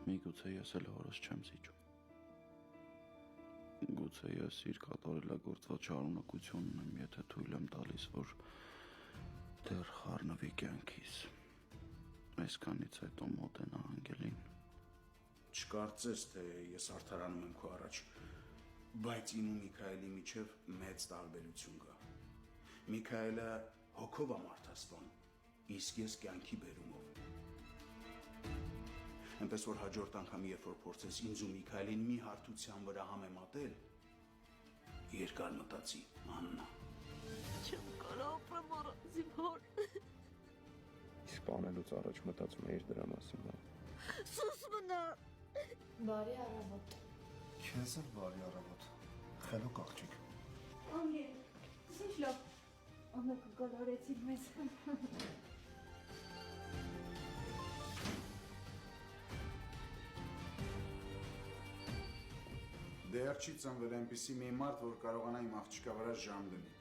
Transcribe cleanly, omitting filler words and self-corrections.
Միգուցե ես էլ հորս չեմ զիջում։ Գուցե ես իր կատարելագործված շարունակությունն եմ, եթե թույլ եմ տալիս, որ դեռ խառնվի կյանքիս։ Այսքանից հետո մոտենա անգելին։ Չկարծես, թե ես արդարանում եմ քո առաջ, բայց իմ ու Միքայելի միջև մեծ տարբերություն կա։ Միքայելը հոգով է մարդասպան, իսկ ես կյանքի բերումով։ Այնպես որ հաջորդ անգամ, երբ որ փորձես ինձ ու Միքայելին մի հարթության վրա համեմատել, երկար մտածի, Աննա։ Չեմ կարող ապրեմ առանց իմ հոր։ Իսկ անելուց առաջ մտածում էիր դրա մասին, հա։ Սուս մնա։ Բարի առավոտ։ Քեզ էլ բարի առավոտ։ Խելոք աղջիկ։ Անգել, ինչ լավ։ Աննա կգալարեցիր մեզ։ Դեռ չի ծնվել այնպիսի մի մարդ, որ կարողանա իմ աղջիկա վրա ժամ դնի։